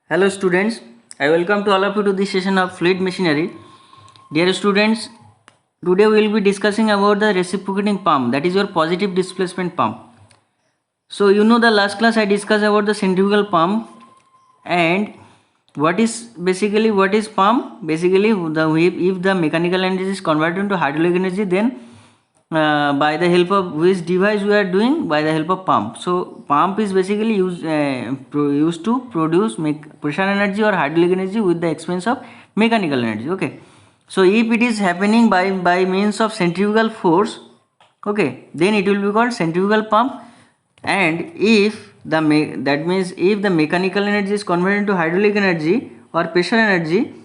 Hello students, I welcome to all of you to this session of fluid machinery. Dear students, today we will be discussing about the reciprocating pump, that is your positive displacement pump. So you know the last class I discussed about the centrifugal pump and what is pump? Basically if the mechanical energy is converted into hydraulic energy, then by the help of which device we are doing, by the help of pump. So pump is basically used to produce pressure energy or hydraulic energy with the expense of mechanical energy. Okay, so if it is happening by means of centrifugal force, okay, then it will be called centrifugal pump. And if that means if the mechanical energy is converted into hydraulic energy or pressure energy,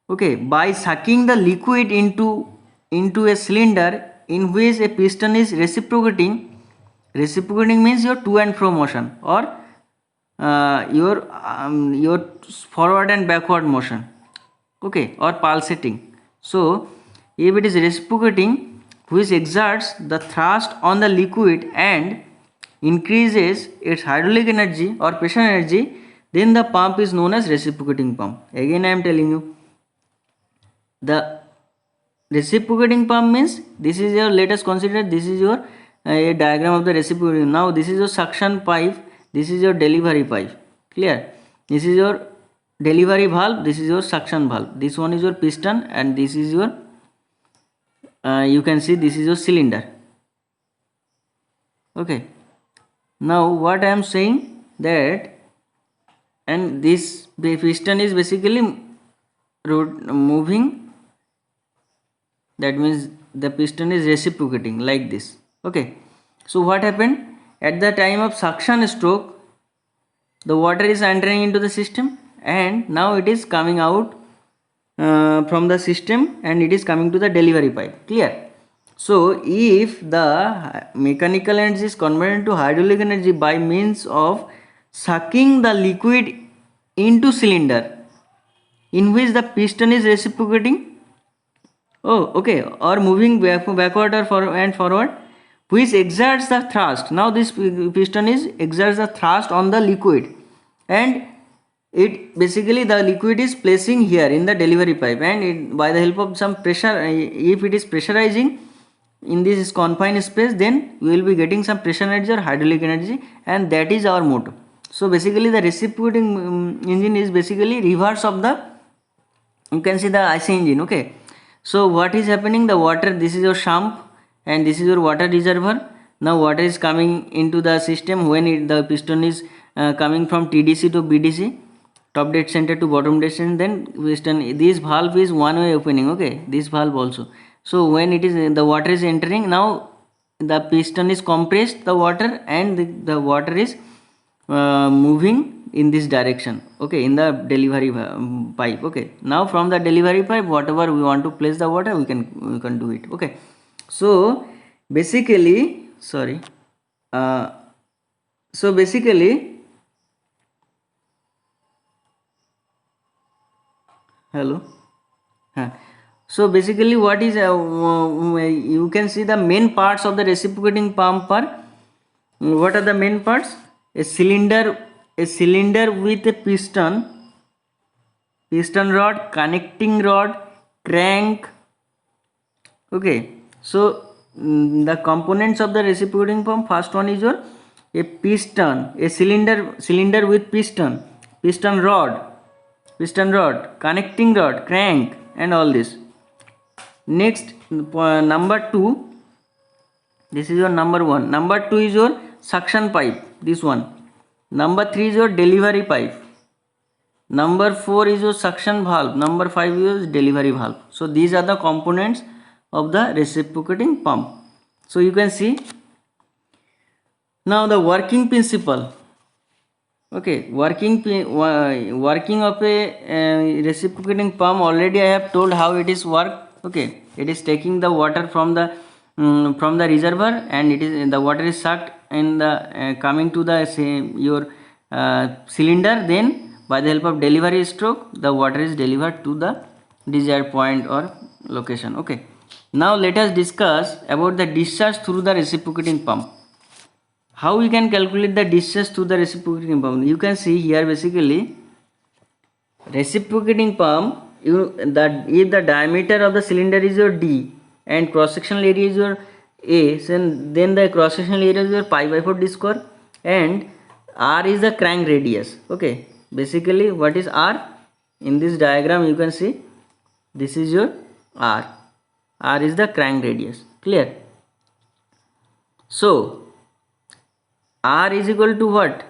okay, by sucking the liquid into a cylinder in which a piston is reciprocating means your to and fro motion, or your forward and backward motion, okay, or pulsating. So if it is reciprocating, which exerts the thrust on the liquid and increases its hydraulic energy or pressure energy, then the pump is known as reciprocating pump. Again I am telling you, the reciprocating pump means, this is your, let us consider this is your a diagram of the reciprocating. Now this is your suction pipe, this is your delivery pipe, clear? This is your delivery valve, this is your suction valve, this one is your piston, and this is your you can see this is your cylinder. Okay, now what I am saying that, and this piston is basically moving, that means the piston is reciprocating like this. Okay, so what happened at the time of suction stroke, the water is entering into the system and now it is coming out from the system and it is coming to the delivery pipe, clear? So if the mechanical energy is converted into hydraulic energy by means of sucking the liquid into cylinder in which the piston is reciprocating, okay, or moving backward or forward, which exerts the thrust. Now this piston is exerts the thrust on the liquid, and it basically the liquid is placing here in the delivery pipe, and it, by the help of some pressure, if it is pressurizing in this confined space, then we will be getting some pressure energy or hydraulic energy, and that is our motto. So basically the reciprocating engine is basically reverse of the, you can see the IC engine. Okay, so what is happening, the water, this is your sump and this is your water reservoir. Now water is coming into the system when the piston is coming from TDC to BDC, top dead center to bottom dead center, then piston, this valve is one way opening, okay, this valve also. So when it is the water is entering, now the piston is compressed the water, and the water is moving in this direction, okay, in the delivery pipe. Okay, now from the delivery pipe, whatever we want to place the water, we can do it. Okay, so basically, sorry, so basically, hello, so basically what is you can see the main parts of the reciprocating pump are, what are the main parts? A cylinder with a piston rod, connecting rod, crank. Okay, so the components of the reciprocating pump, first one is your a piston, a cylinder with piston rod, connecting rod, crank, and all this. Next, number 2, this is your number 1. Number 2 is your suction pipe, this one. Number 3 is your delivery pipe. Number 4 is your suction valve. Number 5 is delivery valve. So these are the components of the reciprocating pump. So you can see now the working principle. Okay, working of a reciprocating pump, already I have told how it is work. Okay, it is taking the water from the reservoir, and it is, the water is sucked in the coming to the your cylinder, then by the help of delivery stroke, the water is delivered to the desired point or location. Okay, now let us discuss about the discharge through the reciprocating pump. How we can calculate the discharge through the reciprocating pump? You can see here basically reciprocating pump, if the diameter of the cylinder is your d and cross sectional area is your a, then the cross sectional area is your pi by 4 d square, and r is the crank radius. Okay, basically what is r? In this diagram you can see this is your r. R is the crank radius. Clear? So r is equal to what?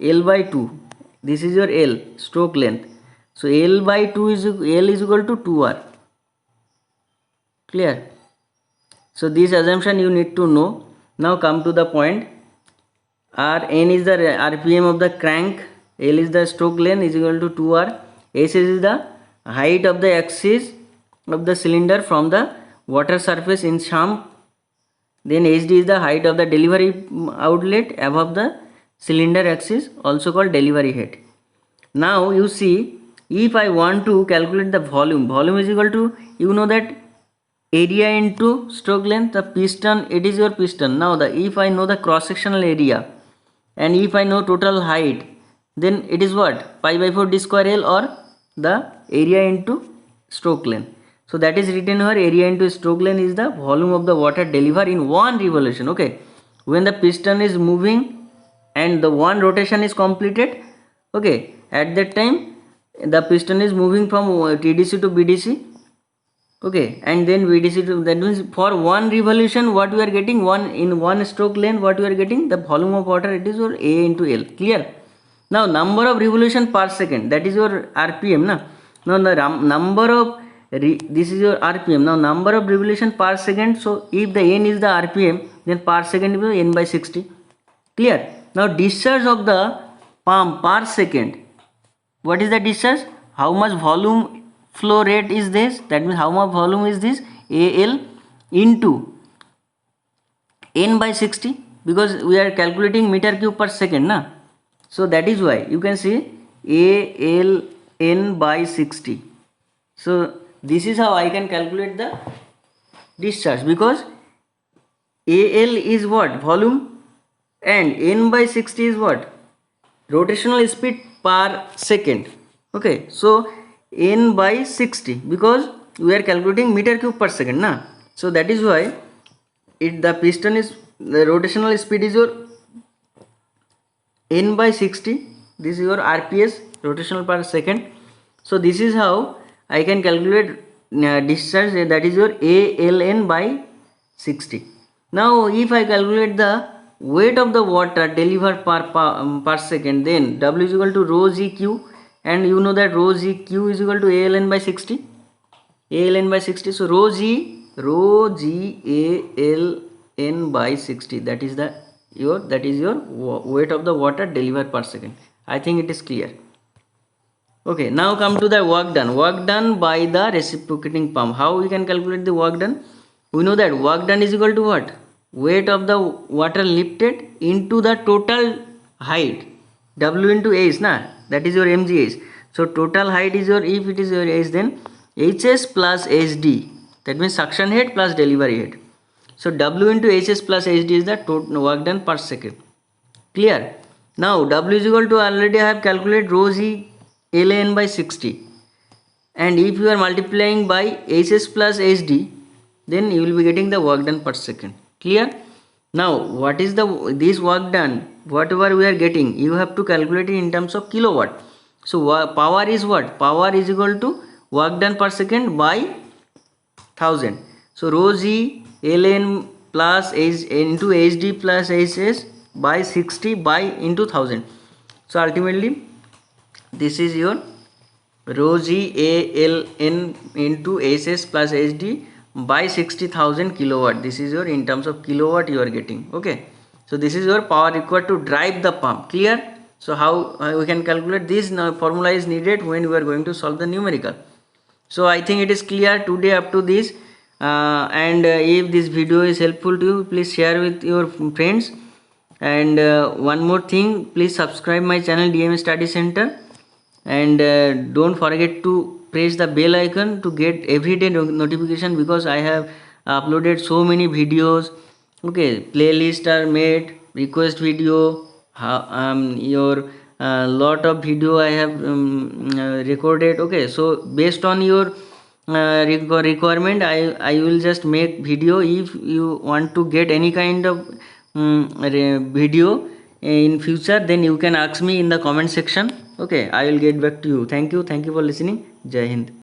L by 2. This is your L, stroke length. So L by 2 is L is equal to 2r. Clear? So this assumption you need to know. Now come to the point. N is the RPM of the crank, L is the stroke length is equal to 2r, S is the height of the axis of the cylinder from the water surface in sump, then HD is the height of the delivery outlet above the cylinder axis, also called delivery head. Now you see, if I want to calculate the volume is equal to, you know that area into stroke length, the piston, it is your piston. Now if I know the cross sectional area and if I know total height, then it is what? Pi by 4 d square L, or the area into stroke length. So that is written here, area into stroke length is the volume of the water delivered in one revolution. Okay, when the piston is moving and the one rotation is completed, okay, at that time the piston is moving from TDC to BDC. Okay, and then VDC to, that means for one revolution what we are getting, one stroke length, what we are getting, the volume of water, it is your A into L. Clear? Now number of revolution per second, that is your RPM. Now the number of this is your RPM. Now number of revolution per second. So if the N is the RPM, then per second will be N by 60. Clear? Now discharge of the pump per second. What is the discharge? How much volume flow rate is this? That means how much volume is this? AL into N by 60, because we are calculating meter cube per second, na? So that is why you can see AL N by 60. So this is how I can calculate the discharge, because AL is what? Volume, and N by 60 is what? Rotational speed per second. Okay, so N by 60, because we are calculating meter cube per second, na? So that is why the piston is, the rotational speed is your N by 60. This is your RPS, rotational per second. So this is how I can calculate discharge, that is your ALN by 60. Now if I calculate the weight of the water delivered per second, then W is equal to rho GQ, and you know that rho GQ is equal to ALN by 60. ALN by 60. So rho G ALN by 60. That is your weight of the water delivered per second. I think it is clear. Okay, now come to the work done. Work done by the reciprocating pump. How we can calculate the work done? We know that work done is equal to what? Weight of the water lifted into the total height. W into H, na? That is your mgh. So total height is your, if it is your H, then HS plus HD. That means suction head plus delivery head. So W into HS plus HD is the total work done per second. Clear? Now W is equal to, already I have calculated rho G LN by 60, and if you are multiplying by HS plus HD, then you will be getting the work done per second. Clear? Now what is this work done, whatever we are getting, you have to calculate it in terms of kilowatt. So power is what? Power is equal to work done per second by 1000. So rho G LN plus H into HD plus HS by 60 by into 1000. So ultimately this is your rho G ALN into SS plus HD by 60,000 kilowatt. This is your, in terms of kilowatt you are getting. Okay, so this is your power required to drive the pump. Clear? So how we can calculate this? Now formula is needed when we are going to solve the numerical. So I think it is clear today up to this, and if this video is helpful to you, please share with your friends. And one more thing, please subscribe my channel DMS Study Center, and don't forget to press the bell icon to get everyday notification, because I have uploaded so many videos. Okay, playlist are made, request video, your lot of video I have recorded. Okay, so based on your requirement, I will just make video. If you want to get any kind of video in future, then you can ask me in the comment section. Okay, I will get back to you. Thank you for listening. Jai Hind.